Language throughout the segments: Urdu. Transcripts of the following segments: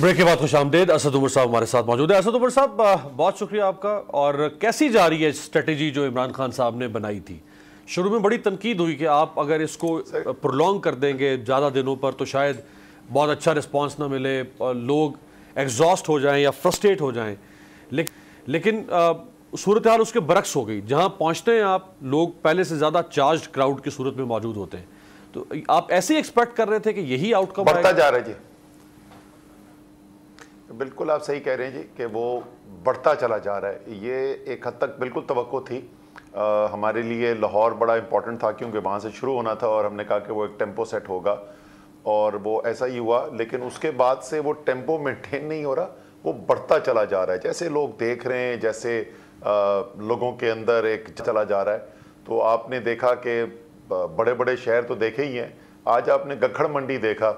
بریک کے بعد خوش آمدید. اسد عمر صاحب ہمارے ساتھ موجود ہے. اسد عمر صاحب بہت شکریہ آپ کا. اور کیسی جا رہی ہے اسٹریٹجی جو عمران خان صاحب نے بنائی تھی؟ شروع میں بڑی تنقید ہوئی کہ آپ اگر اس کو پرولونگ کر دیں گے زیادہ دنوں پر تو شاید بہت اچھا رسپانس نہ ملے, لوگ ایگزاسٹ ہو جائیں یا فرسٹریٹ ہو جائیں. لیکن صورتحال اس کے برعکس ہو گئی. جہاں پہنچتے ہیں آپ, لوگ پہلے سے زیادہ چارجڈ کراؤڈ کی صورت میں موجود ہوتے ہیں. تو آپ ایسے ہی ایکسپیکٹ کر رہے تھے کہ یہی آؤٹ کم بڑھتا جا رہا ہے؟ جی بالکل آپ صحیح کہہ رہے ہیں جی کہ وہ بڑھتا چلا جا رہا ہے. یہ ایک حد تک بالکل توقع تھی. ہمارے لیے لاہور بڑا امپورٹنٹ تھا کیونکہ وہاں سے شروع ہونا تھا اور ہم نے کہا کہ وہ ایک ٹیمپو سیٹ ہوگا اور وہ ایسا ہی ہوا. لیکن اس کے بعد سے وہ ٹیمپو مینٹین نہیں ہو رہا, وہ بڑھتا چلا جا رہا ہے. جیسے لوگ دیکھ رہے ہیں, جیسے لوگوں کے اندر ایک چلا جا رہا ہے. تو آپ نے دیکھا کہ بڑے بڑے شہر تو دیکھے ہی ہیں. آج آپ نے گکھڑ منڈی دیکھا,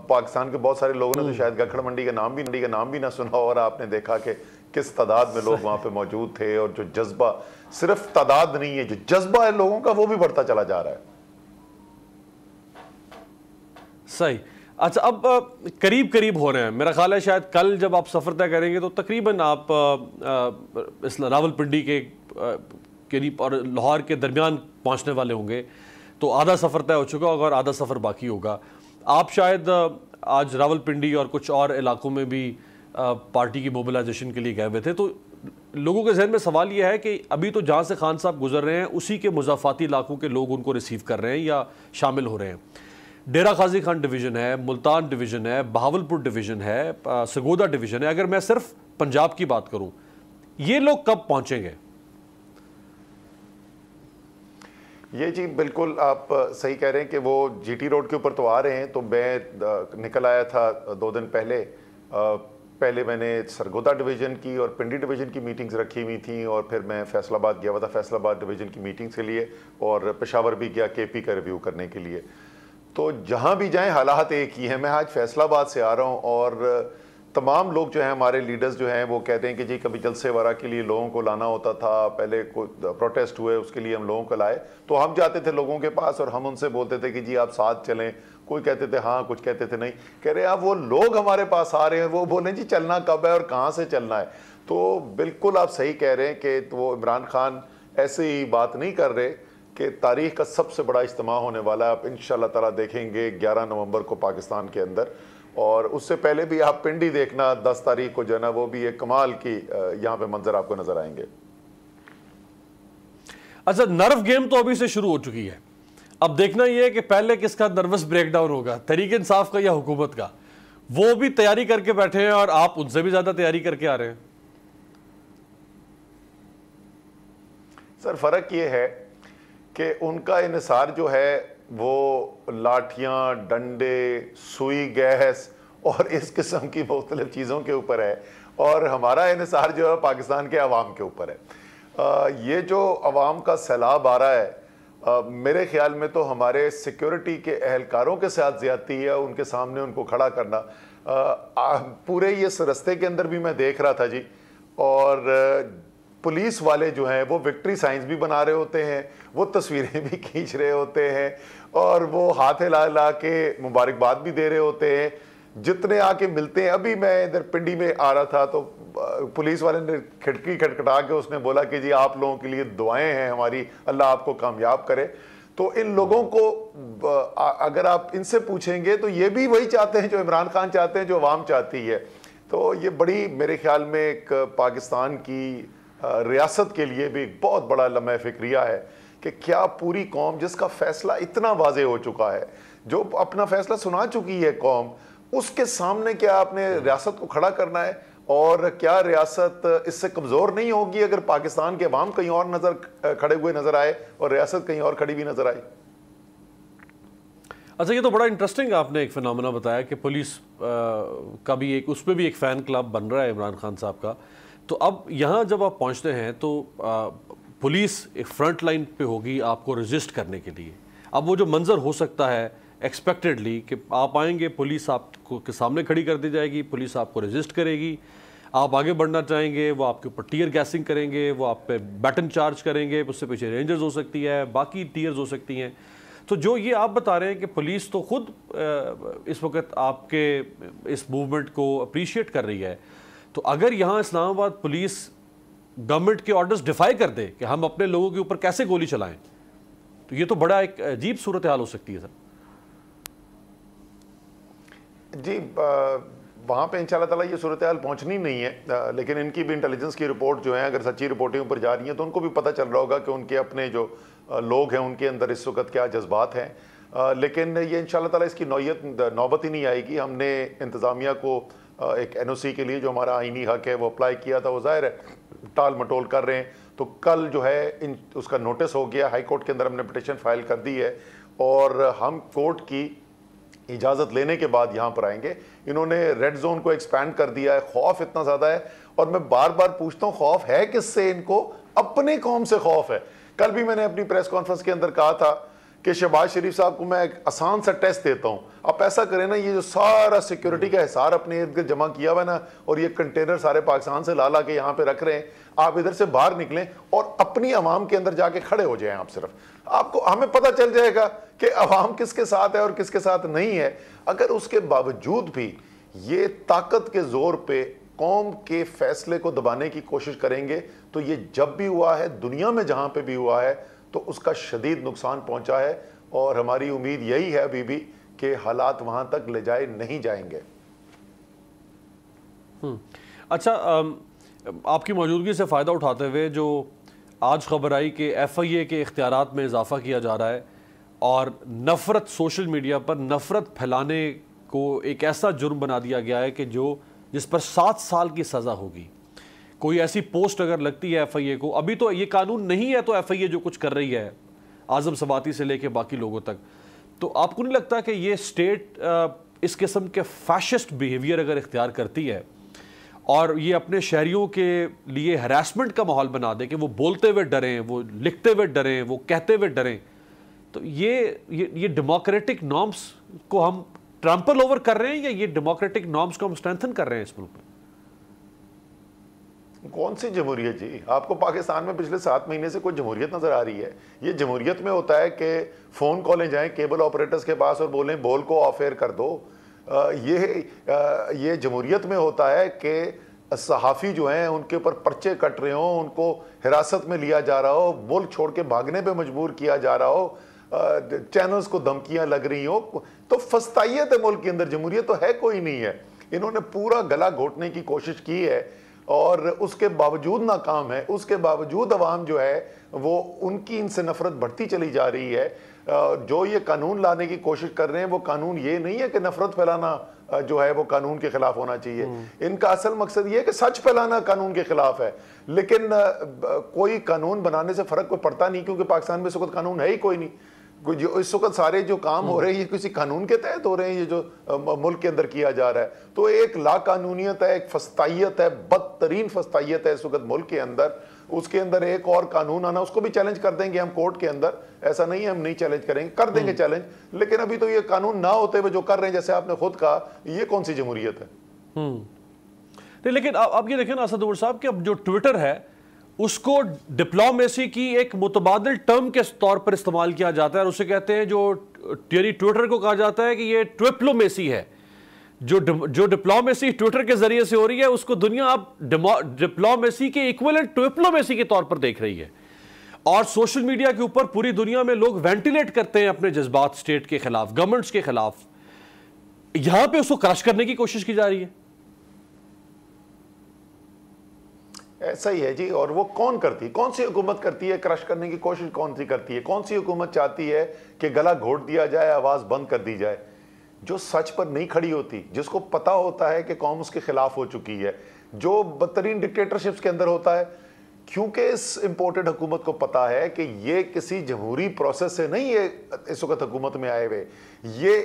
پاکستان کے بہت سارے لوگوں نے تو شاید گکھڑ منڈی کا نام بھی نہ سنا, اور آپ نے دیکھا کہ کس تعداد میں لوگ وہاں پہ موجود تھے. اور جو جذبہ, صرف تعداد نہیں ہے, جو جذبہ ہے لوگوں کا وہ بھی بڑھتا چلا جا رہا ہے. صحیح. اچھا, اب قریب ہو رہے ہیں. میرا خیال ہے شاید کل جب آپ سفر طے کریں گے تو تقریباً آپ راول پنڈی کے قریب اور لاہور کے درمیان پہنچنے والے ہوں گے. تو آدھا سفر طے ہو چکا ہوگا اور آدھا سفر باقی ہوگا. آپ شاید آج راول پنڈی اور کچھ اور علاقوں میں بھی پارٹی کی موبلائزیشن کے لیے گئے ہوئے تھے. تو لوگوں کے ذہن میں سوال یہ ہے کہ ابھی تو جہاں سے خان صاحب گزر رہے ہیں اسی کے مضافاتی علاقوں کے لوگ ان کو ریسیو کر رہے ہیں یا شامل ہو رہے ہیں. ڈیرہ غازی خان ڈویژن ہے, ملتان ڈویژن ہے, بہاولپور ڈویژن ہے, سگودا ڈویژن ہے. اگر میں صرف پنجاب کی بات کروں, یہ لوگ کب پہنچیں گے؟ یہ جی بالکل آپ صحیح کہہ رہے ہیں کہ وہ جی ٹی روڈ کے اوپر تو آ رہے ہیں. تو میں نکل آیا تھا 2 دن پہلے. پہلے میں نے سرگودا ڈویژن کی اور پنڈی ڈویژن کی میٹنگز رکھی ہوئی تھیں, اور پھر میں فیصل آباد گیا ہوا تھا فیصل آباد ڈویژن کی میٹنگز کے لیے, اور پشاور بھی گیا کے پی کا ریویو کرنے کے لیے. تو جہاں بھی جائیں حالات ایک ہی ہیں. میں آج فیصل آباد سے آ رہا ہوں اور تمام لوگ جو ہیں, ہمارے لیڈرز جو ہیں, وہ کہتے ہیں کہ جی کبھی جلسے وغیرہ کے لیے لوگوں کو لانا ہوتا تھا, پہلے کوئی پروٹیسٹ ہوئے اس کے لیے ہم لوگوں کو لائے تو ہم جاتے تھے لوگوں کے پاس اور ہم ان سے بولتے تھے کہ جی آپ ساتھ چلیں. کوئی کہتے تھے ہاں, کچھ کہتے تھے نہیں. کہہ رہے آپ وہ لوگ ہمارے پاس آ رہے ہیں, وہ بولیں جی چلنا کب ہے اور کہاں سے چلنا ہے. تو بالکل آپ صحیح کہہ رہے ہیں کہ وہ عمران خان ایسے ہی بات نہیں کر رہے کہ تاریخ کا سب سے بڑا اجتماع ہونے والا ہے. آپ انشاءاللہ تعالیٰ دیکھیں گے 11 نومبر کو پاکستان کے اندر, اور اس سے پہلے بھی آپ پنڈی دیکھنا 10 تاریخ کو جو ہے نا, وہ بھی ایک کمال کی یہاں پہ منظر آپ کو نظر آئیں گے. اچھا, نرو گیم تو ابھی سے شروع ہو چکی ہے. اب دیکھنا یہ ہے کہ پہلے کس کا نروس بریک ڈاؤن ہوگا, تحریک انصاف کا یا حکومت کا. وہ بھی تیاری کر کے بیٹھے ہیں اور آپ ان سے بھی زیادہ تیاری کر کے آ رہے ہیں. سر فرق یہ ہے کہ ان کا انحصار جو ہے وہ لاٹھیاں, ڈنڈے, سوئی گیس اور اس قسم کی مختلف چیزوں کے اوپر ہے, اور ہمارا انحصار جو ہے پاکستان کے عوام کے اوپر ہے. یہ جو عوام کا سیلاب آ رہا ہے, میرے خیال میں تو ہمارے سیکیورٹی کے اہلکاروں کے ساتھ زیادتی ہے ان کے سامنے ان کو کھڑا کرنا. پورے اس رستے کے اندر بھی میں دیکھ رہا تھا جی, اور پولیس والے جو ہیں وہ وکٹری سائنز بھی بنا رہے ہوتے ہیں, وہ تصویریں بھی کھینچ رہے ہوتے ہیں, اور وہ ہاتھ ہلا کے مبارکباد بھی دے رہے ہوتے ہیں. جتنے آ کے ملتے ہیں, ابھی میں ادھر پنڈی میں آ رہا تھا تو پولیس والے نے کھڑکی کھٹکھٹا کے اس نے بولا کہ جی آپ لوگوں کے لیے دعائیں ہیں ہماری, اللہ آپ کو کامیاب کرے. تو ان لوگوں کو اگر آپ ان سے پوچھیں گے تو یہ بھی وہی چاہتے ہیں جو عمران خان چاہتے ہیں, جو عوام چاہتی ہے. تو یہ بڑی میرے خیال میں ایک پاکستان کی ریاست کے لیے بھی ایک بہت بڑا لمحہ فکریہ ہے کہ کیا پوری قوم جس کا فیصلہ اتنا واضح ہو چکا ہے, جو اپنا فیصلہ سنا چکی ہے قوم, اس کے سامنے کیا آپ نے ریاست کو کھڑا کرنا ہے, اور کیا ریاست اس سے کمزور نہیں ہوگی اگر پاکستان کے عوام کہیں اور کھڑے ہوئے نظر آئے اور ریاست کہیں اور کھڑی بھی نظر آئی. اچھا, یہ تو بڑا انٹرسٹنگ آپ نے ایک فنامنا بتایا کہ پولیس کا بھی ایک, اس پہ بھی ایک فین کلب بن رہا ہے عمران خان صاحب کا. تو اب یہاں جب آپ پہنچتے ہیں تو پولیس ایک فرنٹ لائن پہ ہوگی آپ کو ریزسٹ کرنے کے لیے. اب وہ جو منظر ہو سکتا ہے ایکسپیکٹڈلی کہ آپ آئیں گے, پولیس آپ کو کے سامنے کھڑی کر دی جائے گی, پولیس آپ کو ریزسٹ کرے گی, آپ آگے بڑھنا چاہیں گے وہ آپ کے اوپر ٹیئر گیسنگ کریں گے, وہ آپ پہ بیٹن چارج کریں گے, اس سے پیچھے رینجرز ہو سکتی ہے, باقی ٹیئرز ہو سکتی ہیں. تو جو یہ آپ بتا رہے ہیں کہ پولیس تو خود اس وقت آپ کے اس موومنٹ کو اپریشیٹ کر رہی ہے، تو اگر یہاں اسلام آباد پولیس گورنمنٹ کے آرڈرز ڈیفائی کر دے کہ ہم اپنے لوگوں کے اوپر کیسے گولی چلائیں، تو یہ تو بڑا ایک عجیب صورتحال ہو سکتی ہے سر۔ جی وہاں پہ انشاءاللہ تعالیٰ یہ صورتحال پہنچنی نہیں ہے، لیکن ان کی بھی انٹیلیجنس کی رپورٹ جو ہیں اگر سچی رپورٹنگ پر جا رہی ہیں تو ان کو بھی پتہ چل رہا ہوگا کہ ان کے اپنے جو لوگ ہیں ان کے اندر اس وقت کیا جذبات ہیں، لیکن یہ انشاءاللہ تعالیٰ اس کی نوبت ہی نہیں آئے گی۔ ہم نے انتظامیہ کو ایک این او سی کے لیے جو ہمارا آئینی حق ہے وہ اپلائی کیا تھا، وہ ظاہر ہے ٹال مٹول کر رہے ہیں، تو کل جو ہے اس کا نوٹس ہو گیا، ہائی کورٹ کے اندر ہم نے پٹیشن فائل کر دی ہے اور ہم کورٹ کی اجازت لینے کے بعد یہاں پر آئیں گے۔ انہوں نے ریڈ زون کو ایکسپینڈ کر دیا ہے، خوف اتنا زیادہ ہے، اور میں بار بار پوچھتا ہوں خوف ہے کس سے؟ ان کو اپنے قوم سے خوف ہے۔ کل بھی میں نے اپنی پریس کانفرنس کے اندر کہا تھا کہ شہباز شریف صاحب کو میں ایک آسان سا ٹیسٹ دیتا ہوں، آپ ایسا کریں نا، یہ جو سارا سیکیورٹی کا حصار اپنے ارد گرد جمع کیا ہوا ہے نا، اور یہ کنٹینر سارے پاکستان سے لا کے یہاں پہ رکھ رہے ہیں، آپ ادھر سے باہر نکلیں اور اپنی عوام کے اندر جا کے کھڑے ہو جائیں، آپ صرف آپ کو ہمیں پتہ چل جائے گا کہ عوام کس کے ساتھ ہے اور کس کے ساتھ نہیں ہے۔ اگر اس کے باوجود بھی یہ طاقت کے زور پہ قوم کے فیصلے کو دبانے کی کوشش کریں گے تو یہ جب بھی ہوا ہے، دنیا میں جہاں پہ بھی ہوا ہے، تو اس کا شدید نقصان پہنچا ہے، اور ہماری امید یہی ہے ابھی بھی کہ حالات وہاں تک لے جائے نہیں جائیں گے۔ اچھا، آپ کی موجودگی سے فائدہ اٹھاتے ہوئے جو آج خبر آئی کہ ایف آئی اے کے اختیارات میں اضافہ کیا جا رہا ہے اور نفرت، سوشل میڈیا پر نفرت پھیلانے کو ایک ایسا جرم بنا دیا گیا ہے کہ جس پر 7 سال کی سزا ہوگی۔ کوئی ایسی پوسٹ اگر لگتی ہے ایف آئی اے کو، ابھی تو یہ قانون نہیں ہے، تو ایف آئی اے جو کچھ کر رہی ہے اعظم سباتی سے لے کے باقی لوگوں تک، تو آپ کو نہیں لگتا کہ یہ اسٹیٹ اس قسم کے فیشسٹ بیہیویئر اگر اختیار کرتی ہے اور یہ اپنے شہریوں کے لیے ہراسمنٹ کا ماحول بنا دے کہ وہ بولتے ہوئے ڈریں، وہ لکھتے ہوئے ڈریں، وہ کہتے ہوئے ڈریں، تو یہ ڈیموکریٹک نارمز کو ہم ٹرمپل اوور کر رہے ہیں یا یہ ڈیموکریٹک نارمز کو ہم اسٹرینتھن کر رہے ہیں اس ملک میں؟ کون سی جمہوریت جی؟ آپ کو پاکستان میں پچھلے 7 مہینے سے کوئی جمہوریت نظر آ رہی ہے؟ یہ جمہوریت میں ہوتا ہے کہ فون کالیں جائیں کیبل آپریٹرز کے پاس اور بولیں بول کو آف ایئر کر دو۔ یہ جمہوریت میں ہوتا ہے کہ صحافی جو ہیں ان کے اوپر پرچے کٹ رہے ہوں، ان کو حراست میں لیا جا رہا ہو، ملک چھوڑ کے بھاگنے پہ مجبور کیا جا رہا ہو، چینلز کو دھمکیاں لگ رہی ہوں، تو فسطائیت ہے ملک کے اندر، جمہوریت تو ہے کوئی نہیں ہے۔ انہوں نے پورا گلا گھونٹنے کی کوشش کی ہے اور اس کے باوجود ناکام ہے، اس کے باوجود عوام جو ہے وہ ان کی ان سے نفرت بڑھتی چلی جا رہی ہے۔ جو یہ قانون لانے کی کوشش کر رہے ہیں وہ قانون یہ نہیں ہے کہ نفرت پھیلانا جو ہے وہ قانون کے خلاف ہونا چاہیے، ان کا اصل مقصد یہ ہے کہ سچ پھیلانا قانون کے خلاف ہے، لیکن کوئی قانون بنانے سے فرق کوئی پڑتا نہیں، کیونکہ پاکستان میں اس وقت قانون ہے ہی کوئی نہیں۔ جو اس وقت سارے جو کام ہو رہے ہیں یہ کسی قانون کے تحت ہو رہے ہیں، یہ جو ملک کے اندر کیا جا رہا ہے، تو ایک لا قانونیت ہے، ایک فسطائیت ہے، بدترین فسطائیت ہے اس وقت ملک کے اندر۔ اس کے اندر ایک اور قانون آنا، اس کو بھی چیلنج کر دیں گے ہم کورٹ کے اندر، ایسا نہیں ہے ہم نہیں چیلنج کریں گے، کر دیں گے چیلنج، لیکن ابھی تو یہ قانون نہ ہوتے ہوئے جو کر رہے ہیں جیسے آپ نے خود کہا، یہ کون سی جمہوریت ہے؟ نہیں، لیکن آپ یہ دیکھیں نا اسد عمر صاحب کہ اب جو ٹویٹر ہے اس کو ڈپلومیسی کی ایک متبادل ٹرم کے طور پر استعمال کیا جاتا ہے، اور اسے کہتے ہیں یعنی ٹویٹر کو کہا جاتا ہے کہ یہ ٹویپلومیسی ہے، جو ڈپلومیسی ٹویٹر کے ذریعے سے ہو رہی ہے اس کو دنیا اب ڈپلومیسی کے ایکویلنٹ ٹویپلومیسی کے طور پر دیکھ رہی ہے، اور سوشل میڈیا کے اوپر پوری دنیا میں لوگ وینٹیلیٹ کرتے ہیں اپنے جذبات اسٹیٹ کے خلاف، گورنمنٹس کے خلاف، یہاں پہ اس کو کرش کرنے کی کوشش کی جا رہی ہے۔ ایسا ہی ہے جی، اور وہ کون کرتی، کون سی حکومت کرتی ہے کرش کرنے کی کوشش؟ کون سی کرتی ہے؟ کون سی حکومت چاہتی ہے کہ گلا گھونٹ دیا جائے، آواز بند کر دی جائے؟ جو سچ پر نہیں کھڑی ہوتی، جس کو پتا ہوتا ہے کہ قوم اس کے خلاف ہو چکی ہے، جو بدترین ڈکٹیٹرشپس کے اندر ہوتا ہے، کیونکہ اس امپورٹڈ حکومت کو پتا ہے کہ یہ کسی جمہوری پروسیس سے نہیں ہے اس وقت حکومت میں آئے ہوئے، یہ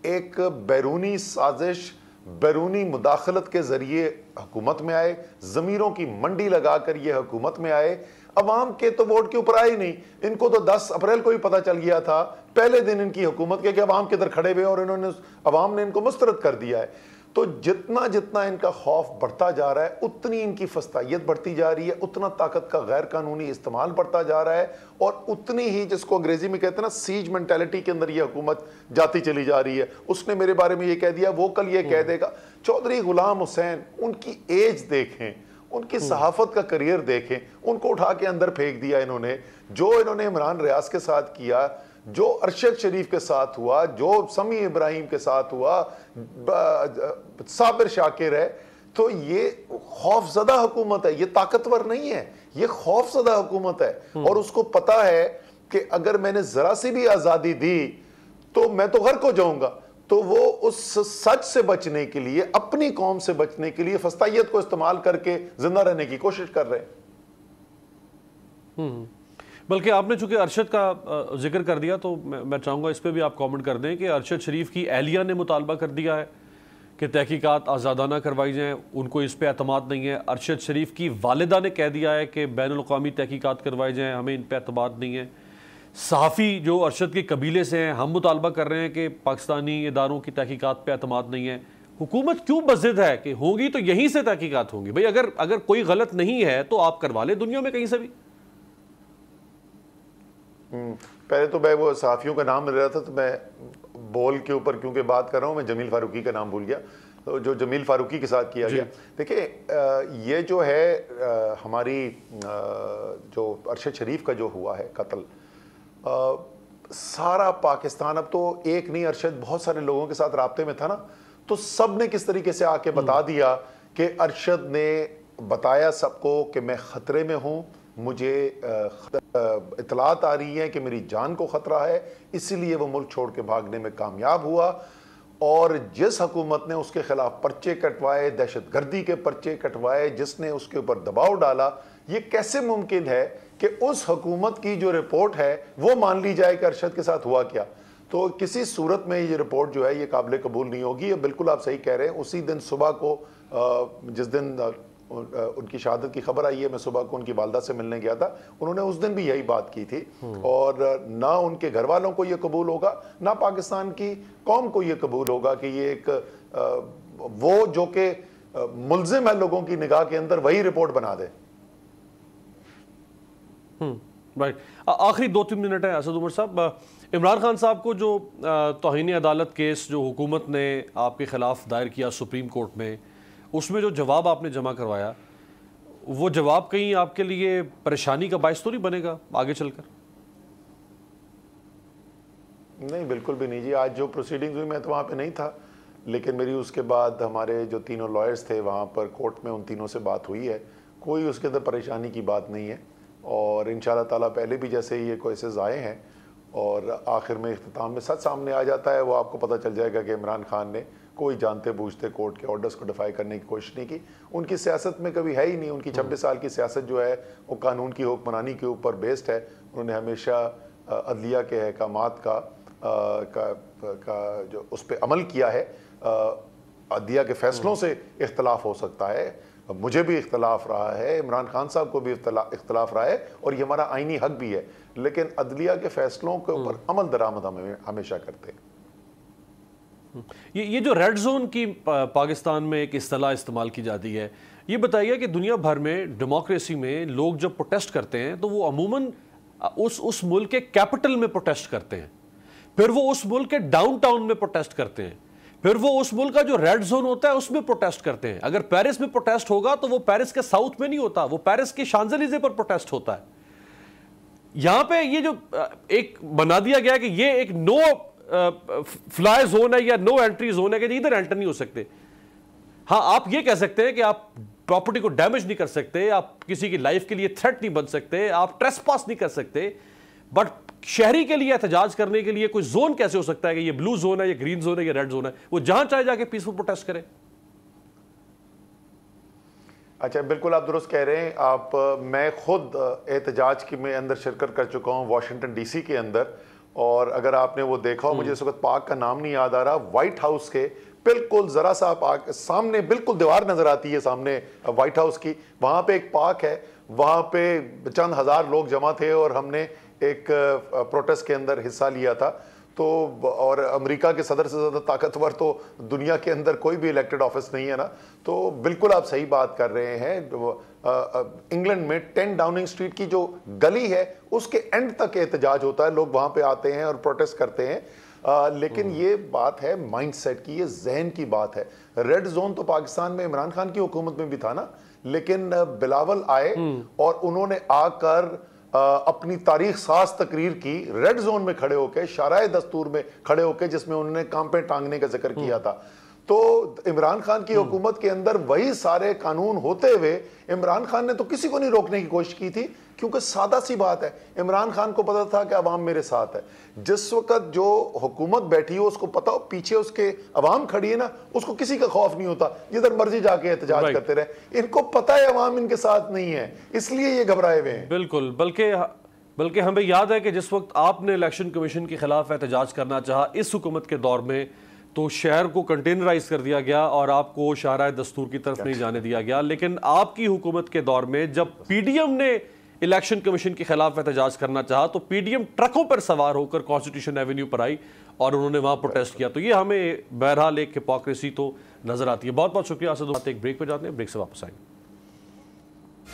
ایک بیرونی سازش، بیرونی مداخلت کے ذریعے حکومت میں آئے، ضمیروں کی منڈی لگا کر یہ حکومت میں آئے۔ عوام کے تو ووٹ کے اوپر آئے نہیں، ان کو تو 10 اپریل کو ہی پتا چل گیا تھا، پہلے دن ان کی حکومت کے کہ عوام کے ادھر کھڑے ہوئے، اور عوام نے ان کو مسترد کر دیا ہے۔ تو جتنا جتنا ان کا خوف بڑھتا جا رہا ہے اتنی ان کی فسطائیت بڑھتی جا رہی ہے، اتنا طاقت کا غیر قانونی استعمال بڑھتا جا رہا ہے، اور اتنی ہی جس کو انگریزی میں کہتے ہیں نا سیج مینٹیلٹی کے اندر یہ حکومت جاتی چلی جا رہی ہے۔ اس نے میرے بارے میں یہ کہہ دیا، وہ کل یہ کہہ دے گا۔ چودھری غلام حسین، ان کی ایج دیکھیں، ان کی صحافت کا کریئر دیکھیں، ان کو اٹھا کے اندر پھینک دیا انہوں نے۔ جو انہوں نے عمران ریاض کے ساتھ کیا، جو ارشد شریف کے ساتھ ہوا، جو سمیع ابراہیم کے ساتھ ہوا، صابر شاکر ہے، تو یہ خوف زدہ حکومت ہے، یہ طاقتور نہیں ہے، یہ خوف زدہ حکومت ہے۔ اور اس کو پتا ہے کہ اگر میں نے ذرا سی بھی آزادی دی تو میں تو غرق ہو جاؤں گا۔ تو وہ اس سچ سے بچنے کے لیے، اپنی قوم سے بچنے کے لیے فسطائیت کو استعمال کر کے زندہ رہنے کی کوشش کر رہے ہیں۔ بلکہ آپ نے چونکہ ارشد کا ذکر کر دیا تو میں چاہوں گا اس پہ بھی آپ کامنٹ کر دیں کہ ارشد شریف کی اہلیہ نے مطالبہ کر دیا ہے کہ تحقیقات آزادانہ کروائی جائیں، ان کو اس پہ اعتماد نہیں ہے۔ ارشد شریف کی والدہ نے کہہ دیا ہے کہ بین الاقوامی تحقیقات کروائی جائیں، ہمیں ان پہ اعتماد نہیں ہے۔ صحافی جو ارشد کے قبیلے سے ہیں، ہم مطالبہ کر رہے ہیں کہ پاکستانی اداروں کی تحقیقات پہ اعتماد نہیں ہے۔ حکومت کیوں بضد ہے کہ ہوگی تو یہیں سے تحقیقات ہوں گی؟ بھئی اگر کوئی غلط نہیں ہے تو آپ کروا لیں دنیا میں کہیں سے بھی۔ پہلے تو میں وہ صحافیوں کا نام مل رہا تھا تو میں بول کے اوپر کیونکہ بات کر رہا ہوں، میں جمیل فاروقی کا نام بھول گیا، جو جمیل فاروقی کے ساتھ کیا گیا۔ دیکھیں یہ جو ہے ہماری جو ارشد شریف کا جو ہوا ہے قتل، سارا پاکستان، اب تو ایک نہیں، ارشد بہت سارے لوگوں کے ساتھ رابطے میں تھا نا، تو سب نے کس طریقے سے آ کے بتا دیا کہ ارشد نے بتایا سب کو کہ میں خطرے میں ہوں، مجھے اطلاعات آ رہی ہیں کہ میری جان کو خطرہ ہے، اسی لیے وہ ملک چھوڑ کے بھاگنے میں کامیاب ہوا۔ اور جس حکومت نے اس کے خلاف پرچے کٹوائے، دہشت گردی کے پرچے کٹوائے، جس نے اس کے اوپر دباؤ ڈالا، یہ کیسے ممکن ہے کہ اس حکومت کی جو رپورٹ ہے وہ مان لی جائے کہ ارشد کے ساتھ ہوا کیا؟ تو کسی صورت میں یہ رپورٹ جو ہے یہ قابل قبول نہیں ہوگی۔ یہ بالکل آپ صحیح کہہ رہے ہیں۔ اسی دن صبح کو جس دن ان کی شہادت کی خبر آئی ہے، میں صبح کو ان کی والدہ سے ملنے گیا تھا، انہوں نے اس دن بھی یہی بات کی تھی، اور نہ ان کے گھر والوں کو یہ قبول ہوگا، نہ پاکستان کی قوم کو یہ قبول ہوگا کہ یہ ایک وہ جو کہ ملزم ہے لوگوں کی نگاہ کے اندر وہی رپورٹ بنا دے۔ رائٹ، آخری 2-3 منٹ ہے اسد عمر صاحب۔ عمران خان صاحب کو جو توہین عدالت کیس جو حکومت نے آپ کے خلاف دائر کیا سپریم کورٹ میں، اس میں جو جواب آپ نے جمع کروایا، وہ جواب کہیں آپ کے لیے پریشانی کا باعث تو نہیں بنے گا آگے چل کر؟ نہیں، بالکل بھی نہیں جی۔ آج جو پروسیڈنگز ہوئی، میں تو وہاں پہ نہیں تھا، لیکن میری اس کے بعد ہمارے جو تینوں لائرز تھے وہاں پر کورٹ میں، ان تینوں سے بات ہوئی ہے، کوئی اس کے اندر پریشانی کی بات نہیں ہے، اور انشاءاللہ تعالیٰ پہلے بھی جیسے یہ کیسز آئے ہیں، اور آخر میں اختتام میں سچ سامنے آ جاتا ہے، وہ آپ کو پتہ چل جائے گا کہ عمران خان نے کوئی جانتے بوجھتے کورٹ کے آرڈرز کو ڈیفائی کرنے کی کوشش نہیں کی۔ ان کی سیاست میں کبھی ہے ہی نہیں، ان کی 26 سال کی سیاست جو ہے وہ قانون کی حکمرانی کے اوپر بیسڈ ہے۔ انہوں نے ہمیشہ عدلیہ کے احکامات کا جو اس پہ عمل کیا ہے۔ عدلیہ کے فیصلوں سے اختلاف ہو سکتا ہے، مجھے بھی اختلاف رہا ہے، عمران خان صاحب کو بھی اختلاف رہا ہے، اور یہ ہمارا آئینی حق بھی ہے، لیکن عدلیہ کے فیصلوں کے اوپر عمل درآمد ہم ہمیشہ کرتے ہیں۔ یہ جو ریڈ زون کی پاکستان میں ایک اصطلاح استعمال کی جاتی ہے، یہ بتائیے کہ دنیا بھر میں ڈیموکریسی میں لوگ جب پروٹیسٹ کرتے ہیں تو وہ عموماً اس ملک کے کیپٹل میں پروٹیسٹ کرتے ہیں، پھر وہ اس ملک کے ڈاؤن ٹاؤن میں پروٹیسٹ کرتے ہیں، پھر وہ اس ملک کا جو ریڈ زون ہوتا ہے اس میں پروٹیسٹ کرتے ہیں۔ اگر پیرس میں پروٹیسٹ ہوگا تو وہ پیرس کے ساؤتھ میں نہیں ہوتا، وہ پیرس کے شانزلیزے پر پروٹیسٹ ہوتا ہے۔ یہاں پہ یہ جو ایک بنا دیا گیا کہ یہ ایک نو فلائی زون ہے یا نو انٹری زون ہے کہ ادھر انٹر نہیں ہو سکتے۔ ہاں، آپ یہ کہہ سکتے ہیں کہ آپ پراپرٹی کو ڈیمیج نہیں کر سکتے، آپ کسی کی لائف کے لیے تھریٹ نہیں بن سکتے، آپ ٹریس پاس نہیں کر سکتے، بٹ شہری کے لیے احتجاج کرنے کے لیے کوئی زون کیسے ہو سکتا ہے کہ یہ بلو زون ہے، یہ گرین زون ہے، یہ ریڈ زون ہے؟ وہ جہاں چاہے جا کے پیسفل پروٹیسٹ کرے۔ اچھا، بالکل آپ درست کہہ رہے ہیں۔ میں خود احتجاج کی میں اندر شرکت کر چکا ہوں واشنگٹن ڈی سی کے اندر، اور اگر آپ نے وہ دیکھا ہو، مجھے اس وقت پارک کا نام نہیں یاد آ رہا، وائٹ ہاؤس کے بالکل ذرا سا سامنے بالکل دیوار نظر آتی ہے سامنے وائٹ ہاؤس کی، وہاں پہ ایک پارک ہے، وہاں پہ چند ہزار لوگ جمع تھے اور ہم نے ایک پروٹیسٹ کے اندر حصہ لیا تھا۔ تو اور امریکہ کے صدر سے زیادہ طاقتور تو دنیا کے اندر کوئی بھی الیکٹڈ آفس نہیں ہے نا. تو بالکل آپ صحیح بات کر رہے ہیں. انگلینڈ میں 10 ڈاؤننگ اسٹریٹ کی جو گلی ہے اس کے اینڈ تک احتجاج ہوتا ہے, لوگ وہاں پہ آتے ہیں اور پروٹیسٹ کرتے ہیں. لیکن یہ بات ہے مائنڈ سیٹ کی, یہ ذہن کی بات ہے. ریڈ زون تو پاکستان میں عمران خان کی حکومت میں بھی تھا نا, لیکن بلاول آئے اور انہوں نے آ کر اپنی تاریخ ساز تقریر کی ریڈ زون میں کھڑے ہو کے, شارع دستور میں کھڑے ہو کے, جس میں انہوں نے کانپیں ٹانگنے کا ذکر کیا تھا. تو عمران خان کی حکومت کے اندر وہی سارے قانون ہوتے ہوئے عمران خان نے تو کسی کو نہیں روکنے کی کوشش کی تھی, کیونکہ سادہ سی بات ہے, عمران خان کو پتا تھا کہ عوام میرے ساتھ ہے. جس وقت جو حکومت بیٹھی ہو اس کو پتا ہو پیچھے اس کے عوام کھڑی ہے نا, اس کو کسی کا خوف نہیں ہوتا, جدھر مرضی جا کے احتجاج کرتے رہے. ان کو پتا ہے عوام ان کے ساتھ نہیں ہے, اس لیے یہ گھبرائے ہوئے ہیں. بالکل, بلکہ ہمیں یاد ہے کہ جس وقت آپ نے الیکشن کمیشن کے خلاف احتجاج کرنا چاہا اس حکومت کے دور میں, تو شہر کو کنٹینرائز کر دیا گیا اور آپ کو شارع دستور کی طرف نہیں جانے دیا گیا. لیکن آپ کی حکومت کے دور میں جب پی ڈی ایم نے الیکشن کمیشن کے خلاف احتجاج کرنا چاہا تو پی ڈی ایم ٹرکوں پر سوار ہو کر کانسٹیٹیوشن ایونیو پر آئی اور انہوں نے وہاں پروٹیسٹ کیا. تو یہ ہمیں بہرحال ایک ہپوکریسی تو نظر آتی ہے. بہت بہت شکریہ اسد. ایک بریک پہ جاتے ہیں, بریک سے واپس آئیں.